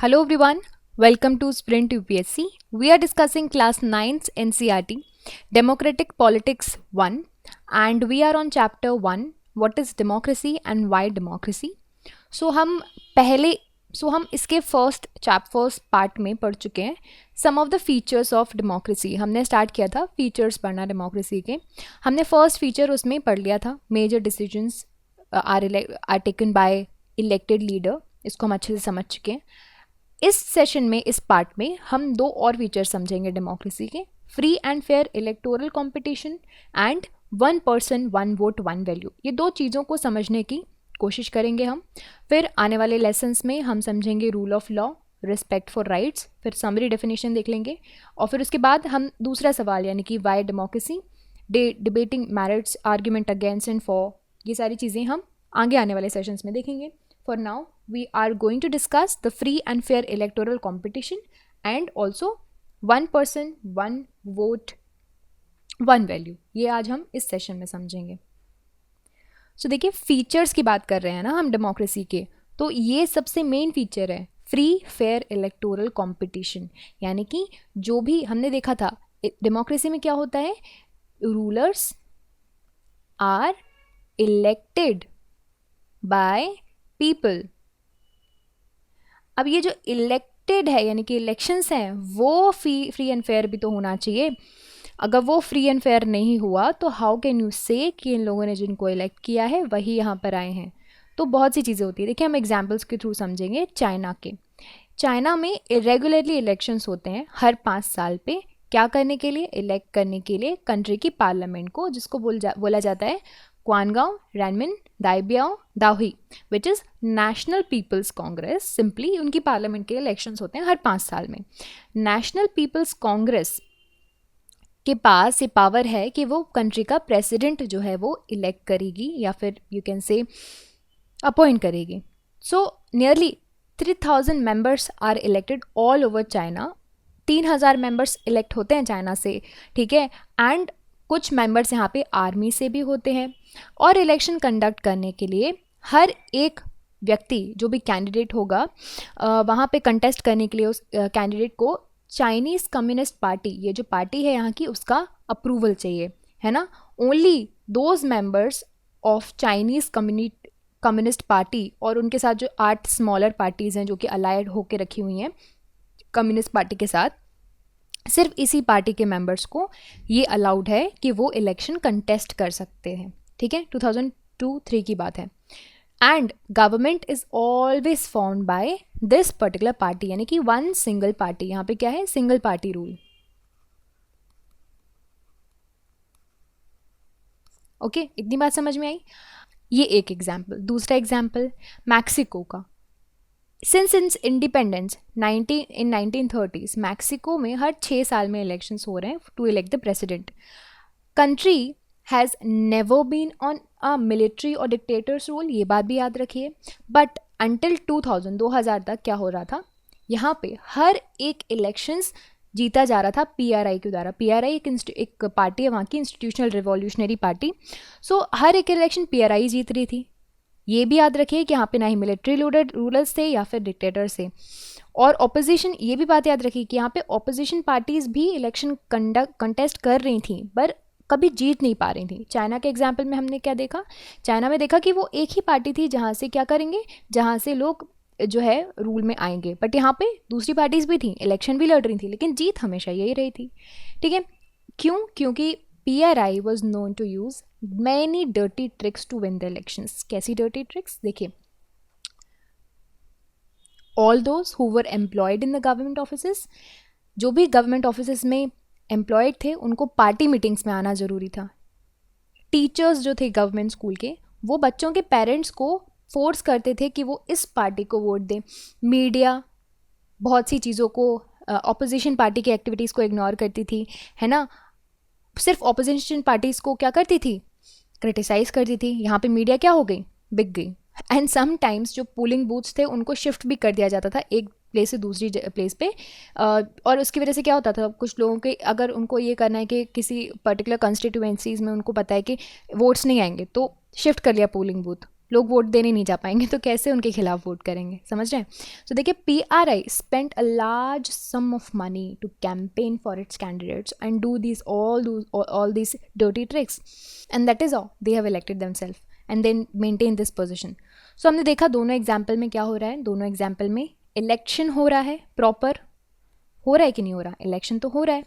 Hello everyone, welcome to Sprint UPSC. We are discussing class 9's NCERT Democratic Politics 1 and we are on chapter 1 what is democracy and why democracy. So हम इसके first part में पढ़ चुके हैं some of the features of democracy. हमने start किया था features पढ़ना डेमोक्रेसी के. हमने फर्स्ट फीचर उसमें पढ़ लिया था major decisions are taken by elected leader. इसको हम अच्छे से समझ चुके हैं. इस सेशन में इस पार्ट में हम दो और फीचर समझेंगे डेमोक्रेसी के, free and fair electoral competition and one person one vote one value. ये दो चीज़ों को समझने की कोशिश करेंगे हम. फिर आने वाले लेसन्स में हम समझेंगे rule of law, respect for rights, फिर समरी डेफिनेशन देख लेंगे और फिर उसके बाद हम दूसरा सवाल यानी कि Y democracy, debating merits, argument against and for, ये सारी चीज़ें हम आगे आने वाले सेशंस में देखेंगे. For now, we are going to discuss the free and fair electoral competition and also one person, one vote, one value. ये आज हम इस सेशन में समझेंगे. So देखिए फीचर्स की बात कर रहे हैं ना हम डेमोक्रेसी के, तो ये सबसे मेन फीचर है फ्री फेयर इलेक्टोरल कंपटीशन. यानी कि जो भी हमने देखा था डेमोक्रेसी में क्या होता है, rulers are elected by people. अब ये जो इलेक्टेड है यानी कि इलेक्शंस हैं वो फ्री एंड फेयर भी तो होना चाहिए. अगर वो फ्री एंड फेयर नहीं हुआ तो हाउ कैन यू से कि इन लोगों ने जिनको इलेक्ट किया है वही यहाँ पर आए हैं. तो बहुत सी चीज़ें होती है. देखिए हम एग्जांपल्स के थ्रू समझेंगे. चाइना में रेगुलरली इलेक्शंस होते हैं हर 5 साल पे. क्या करने के लिए? इलेक्ट करने के लिए कंट्री की पार्लियामेंट को, जिसको बोला जाता है क्वानगांव Renmin Daibiao Dahui, which is National People's Congress. Simply उनकी पार्लियामेंट के इलेक्शंस होते हैं हर 5 साल में. नेशनल पीपल्स कांग्रेस के पास ये पावर है कि वो कंट्री का प्रेसिडेंट जो है वो इलेक्ट करेगी या फिर यू कैन से अपॉइंट करेगी. So nearly 3000 members are elected all over China. 3000 members elect होते हैं चाइना से, ठीक है. एंड कुछ मेंबर्स यहाँ पे आर्मी से भी होते हैं. और इलेक्शन कंडक्ट करने के लिए हर एक व्यक्ति जो भी कैंडिडेट होगा वहाँ पे कंटेस्ट करने के लिए उस कैंडिडेट को चाइनीज़ कम्युनिस्ट पार्टी, ये जो पार्टी है यहाँ की, उसका अप्रूवल चाहिए, है ना. Only those members of Chinese communist party और उनके साथ जो 8 स्मॉलर पार्टीज़ हैं जो कि अलाइड होकर रखी हुई हैं कम्युनिस्ट पार्टी के साथ, सिर्फ इसी पार्टी के मेंबर्स को ये अलाउड है कि वो इलेक्शन कंटेस्ट कर सकते हैं, ठीक है. 2002-3 की बात है. And government is always formed by this particular party, यानी कि वन सिंगल पार्टी. यहाँ पे क्या है? Single party rule. ओके, इतनी बात समझ में आई. ये एक एग्जाम्पल. दूसरा एग्जाम्पल मैक्सिको का. Since independence in 1930s Mexico में हर 6 साल में इलेक्शंस हो रहे हैं to elect the president. Country has never been on a military और डिक्टेटर्स रूल, ये बात भी याद रखिए. बट अंटिल 2000 तक क्या हो रहा था, यहाँ पे हर एक इलेक्शंस जीता जा रहा था PRI के द्वारा. PRI एक पार्टी है वहाँ की, इंस्टीट्यूशनल रिवॉल्यूशनरी पार्टी. सो हर एक इलेक्शन PRI जीत रही थी. ये भी याद रखिए कि यहाँ पे ना ही मिलिट्री रूलर्स थे या फिर डिक्टेटर्स थे. और ऑपोजिशन, ये भी बात याद रखिए कि यहाँ पे ऑपोजिशन पार्टीज भी इलेक्शन कंटेस्ट कर रही थी पर कभी जीत नहीं पा रही थी. चाइना के एग्जाम्पल में हमने क्या देखा, चाइना में देखा कि वो एक ही पार्टी थी जहाँ से क्या करेंगे, जहाँ से लोग जो है रूल में आएंगे. बट यहाँ पे दूसरी पार्टीज भी थी, इलेक्शन भी लड़ रही थी, लेकिन जीत हमेशा यही रही थी, ठीक है. क्यों? क्योंकि PRI was known to use many dirty tricks to win the elections. कैसी dirty tricks? देखिए, all those who were employed in the government offices, जो भी गवर्नमेंट ऑफिस में एम्प्लॉयड थे उनको पार्टी मीटिंग्स में आना ज़रूरी था. टीचर्स जो थे गवर्नमेंट स्कूल के, वो बच्चों के पेरेंट्स को फोर्स करते थे कि वो इस पार्टी को वोट दें. मीडिया बहुत सी चीज़ों को, ऑपोजिशन पार्टी की एक्टिविटीज़ को इग्नोर करती थी, है ना. सिर्फ ऑपोजिशन पार्टीज़ को क्या करती थी, क्रिटिसाइज़ करती थी. यहाँ पे मीडिया क्या हो गई, बिक गई. एंड समटाइम्स जो पोलिंग बूथ्स थे उनको शिफ्ट भी कर दिया जाता था एक प्लेस से दूसरी प्लेस पे. और उसकी वजह से क्या होता था, कुछ लोगों के अगर उनको ये करना है कि किसी पर्टिकुलर कंस्टिट्यूएंसीज़ में उनको पता है कि वोट्स नहीं आएंगे तो शिफ्ट कर लिया पोलिंग बूथ. लोग वोट देने नहीं जा पाएंगे तो कैसे उनके खिलाफ वोट करेंगे, समझ रहे हैं? सो देखिए, PRI spent a large sum of money to campaign for its candidates and do this all this dirty tricks, and that is all they have elected themselves and then maintain this position. So हमने देखा दोनों example में क्या हो रहा है. दोनों example में इलेक्शन हो रहा है, प्रॉपर हो रहा है कि नहीं हो रहा, इलेक्शन तो हो रहा है.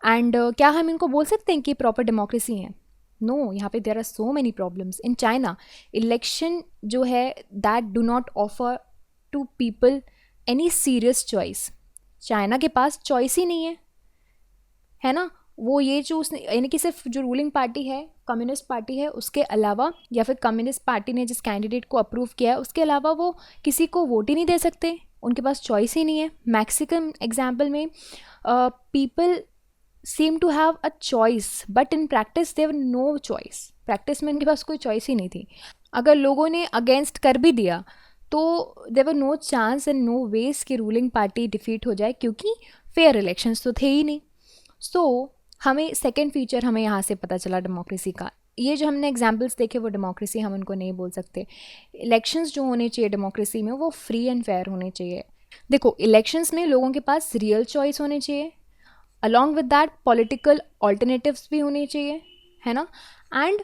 एंड क्या हम इनको बोल सकते हैं कि प्रॉपर डेमोक्रेसी है? नो, यहाँ पे there are so many problems. In China election जो है that do not offer to people any serious choice. China के पास चॉइस ही नहीं है ना. वो ये जो उसने, यानी कि सिर्फ जो रूलिंग पार्टी है कम्युनिस्ट पार्टी है, उसके अलावा, या फिर कम्युनिस्ट पार्टी ने जिस कैंडिडेट को अप्रूव किया है उसके अलावा वो किसी को वोट ही नहीं दे सकते. उनके पास चॉइस ही नहीं है. मैक्सिकन एग्जाम्पल में people seem to have a choice but in practice they have no choice. Practice में उनके पास कोई चॉइस ही नहीं थी. अगर लोगों ने अगेंस्ट कर भी दिया तो there were no chance and no ways कि रूलिंग पार्टी डिफीट हो जाए, क्योंकि फेयर इलेक्शंस तो थे ही नहीं. सो हमें सेकेंड फीचर हमें यहाँ से पता चला डेमोक्रेसी का. ये जो हमने एग्जाम्पल्स देखे वो डेमोक्रेसी हम उनको नहीं बोल सकते. इलेक्शंस जो होने चाहिए डेमोक्रेसी में वो फ्री एंड फेयर होने चाहिए. देखो, इलेक्शंस में लोगों के पास रियल चॉइस होने चाहिए, along with that political alternatives भी होने चाहिए, है ना. एंड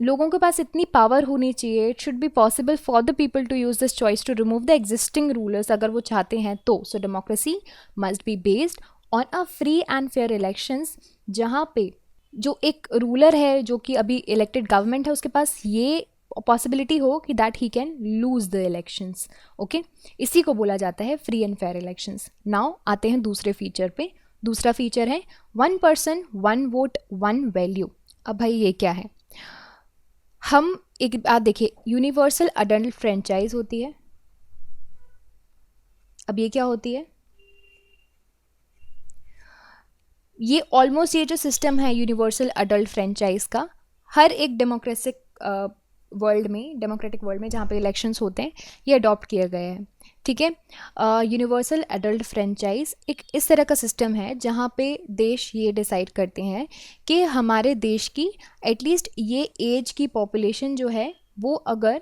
लोगों के पास इतनी पावर होनी चाहिए, it should be possible for the people to use this choice to remove the existing rulers अगर वो चाहते हैं तो. So democracy must be based on a free and fair elections, जहाँ पे जो एक रूलर है जो कि अभी इलेक्टेड गवर्नमेंट है उसके पास ये पॉसिबिलिटी हो कि that he can lose the elections. Okay, इसी को बोला जाता है free and fair elections. Now आते हैं दूसरे फीचर पे. दूसरा फीचर है 1 person 1 vote 1 value. अब भाई ये क्या है? हम एक बात देखिए, यूनिवर्सल अडल्ट फ्रेंचाइज होती है. अब ये क्या होती है? ये ऑलमोस्ट ये जो सिस्टम है यूनिवर्सल अडल्ट फ्रेंचाइज का, हर एक डेमोक्रेटिक वर्ल्ड में जहाँ पे इलेक्शंस होते हैं ये अडॉप्ट किए गए हैं. ठीक है, यूनिवर्सल एडल्ट फ्रेंचाइज एक इस तरह का सिस्टम है जहाँ पे देश ये डिसाइड करते हैं कि हमारे देश की एटलीस्ट ये एज की पॉपुलेशन जो है वो अगर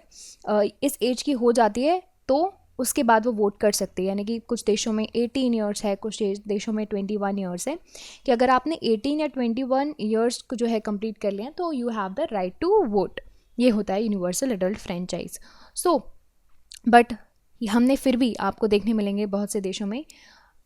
इस एज की हो जाती है तो उसके बाद वो वोट कर सकते हैं. यानी कि कुछ देशों में 18 ईयर्स है, कुछ देशों में 21 ईयर्स है, कि अगर आपने 18 या 21 ईयर्स को जो है कंप्लीट कर लिया तो you have the right to vote. ये होता है universal adult franchise. So but हमने फिर भी आपको देखने मिलेंगे बहुत से देशों में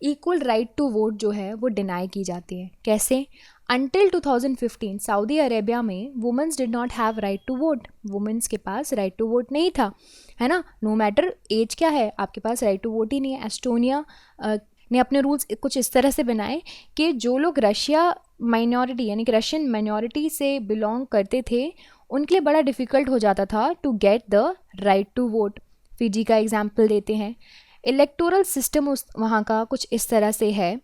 इक्वल राइट टू वोट जो है वो डिनाई की जाती है. कैसे? अंटिल 2015 सऊदी अरेबिया में womens did not have right to vote. Womens के पास राइट टू वोट नहीं था, है ना. नो मैटर एज क्या है, आपके पास राइट टू वोट ही नहीं है. एस्टोनिया ने अपने रूल्स कुछ इस तरह से बनाए कि जो लोग रशिया माइनॉरिटी यानी कि रशियन माइनॉरिटी से बिलोंग करते थे उनके लिए बड़ा डिफ़िकल्ट हो जाता था to get the right to vote. Fiji का एग्जाम्पल देते हैं. इलेक्टोरल सिस्टम उस वहाँ का कुछ इस तरह से है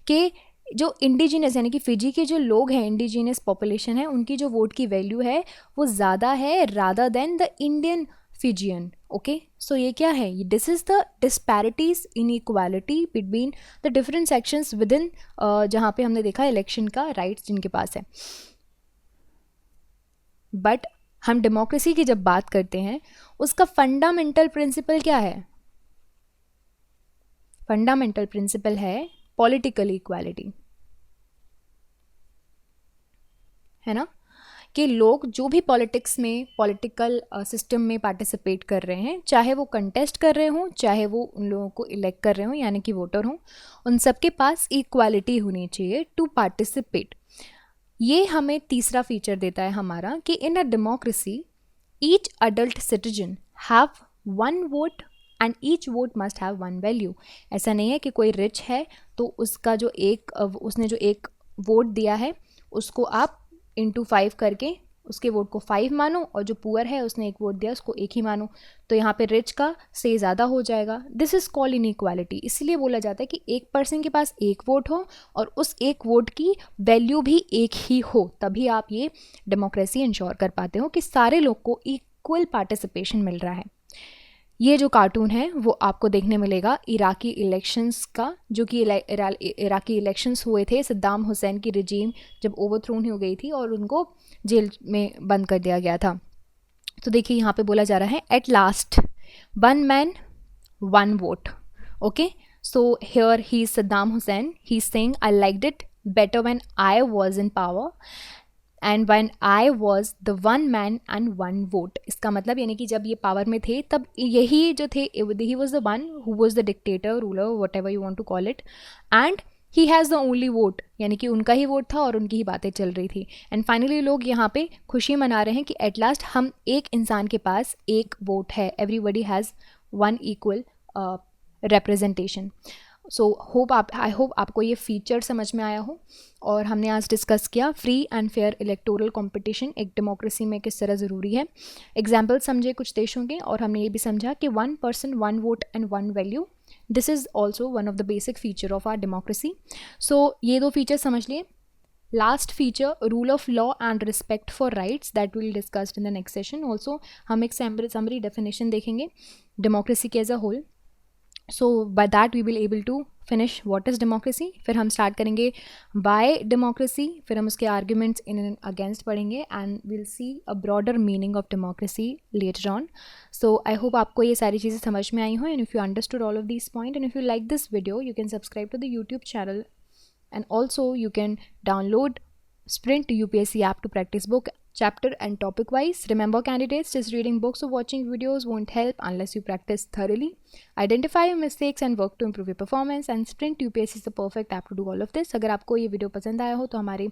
कि जो इंडिजिनस यानी कि फिजी के जो लोग हैं, इंडिजिनस पॉपुलेशन है, उनकी जो वोट की वैल्यू है वो ज़्यादा है rather than the Indian Fijian. Okay, so ये क्या है? This is the disparities in equality between the different sections within, जहाँ पे हमने देखा इलेक्शन का राइट्स जिनके पास है. बट हम डेमोक्रेसी की जब बात करते हैं उसका फंडामेंटल प्रिंसिपल क्या है? फंडामेंटल प्रिंसिपल है पॉलिटिकल इक्वालिटी, है ना. कि लोग जो भी पॉलिटिक्स में पॉलिटिकल सिस्टम में पार्टिसिपेट कर रहे हैं, चाहे वो कंटेस्ट कर रहे हों, चाहे वो उन लोगों को इलेक्ट कर रहे हों यानी कि वोटर हों, उन सबके पास इक्वालिटी होनी चाहिए टू पार्टिसिपेट. ये हमें तीसरा फीचर देता है हमारा कि in a democracy each adult citizen have 1 vote and each vote must have 1 value. ऐसा नहीं है कि कोई रिच है तो उसका जो उसने जो एक वोट दिया है उसको आप इंटू 5 करके उसके वोट को 5 मानो, और जो पुअर है उसने एक वोट दिया उसको 1 ही मानो, तो यहाँ पे रिच का से ज़्यादा हो जाएगा. This is called inequality. इसलिए बोला जाता है कि एक पर्सन के पास एक वोट हो और उस एक वोट की वैल्यू भी एक ही हो, तभी आप ये डेमोक्रेसी इंश्योर कर पाते हो कि सारे लोग को इक्वल पार्टिसिपेशन मिल रहा है. ये जो कार्टून है वो आपको देखने मिलेगा इराकी इलेक्शंस का, जो कि इराकी इलेक्शंस हुए थे सद्दाम हुसैन की रिजीम जब ओवरथ्रोन हो गई थी और उनको जेल में बंद कर दिया गया था। तो देखिए यहाँ पे बोला जा रहा है at last one man one vote. Okay, so here he is Saddam Hussain, he is saying I liked it better when I was in power and when I was the one man and one vote। इसका मतलब यानी कि जब ये power में थे तब यही जो थे, he was the one who was the dictator, ruler, whatever you want to call it, and he has the only vote, यानी कि उनका ही वोट था और उनकी ही बातें चल रही थी। एंड फाइनली लोग यहाँ पे खुशी मना रहे हैं कि एट लास्ट हम एक इंसान के पास एक वोट है, everybody has one equal representation. So I hope आपको ये फीचर समझ में आया हो। और हमने आज डिस्कस किया free and fair electoral competition एक डेमोक्रेसी में किस तरह ज़रूरी है। एग्जाम्पल समझे कुछ देशों के, और हमने ये भी समझा कि one person one vote and one value, this is also one of the basic feature of our democracy. So ये दो फीचर समझ लिए। Last feature rule of law and respect for rights, that will discussed in the next session. Also हम एक summary definition देखेंगे democracy के as a whole. So by that we will able to finish what is democracy. फिर हम start करेंगे bye democracy, फिर हम उसके आर्ग्यूमेंट्स इन एंड अगेंस्ट पढ़ेंगे and will see a broader meaning of democracy later on. So I hope आपको ये सारी चीज़ें समझ में आई हो, and if you understood all of this point and if you like this video you can subscribe to the YouTube channel, and also you can download Sprint UPSC app to practice book chapter and topic wise. Remember candidates, just reading books or watching videos won't help unless you practice thoroughly. Identify your mistakes and work to improve your performance, and Sprint UPSC is the perfect app to do all of this. अगर आपको ये video पसंद आया हो तो हमारे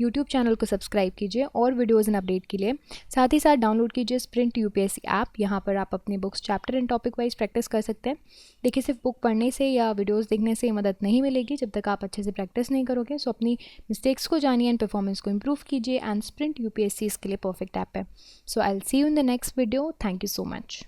YouTube channel को subscribe कीजिए और वीडियोज़ एंड अपडेट के लिए साथ ही साथ डाउनलोड कीजिए Sprint UPSC ऐप। यहाँ पर आप अपने books chapter and topic wise practice कर सकते हैं। देखिए सिर्फ बुक पढ़ने से या वीडियोज़ देखने से मदद नहीं मिलेगी जब तक आप अच्छे से प्रैक्टिस नहीं करोगे। सो अपनी मिस्टेक्स को जानिए एंड परफॉर्मेंस को इम्प्रूव कीजिए, एंड Sprint UPSC इसके लिए परफेक्ट ऐप है। So I will see you in the next video. Thank you so much.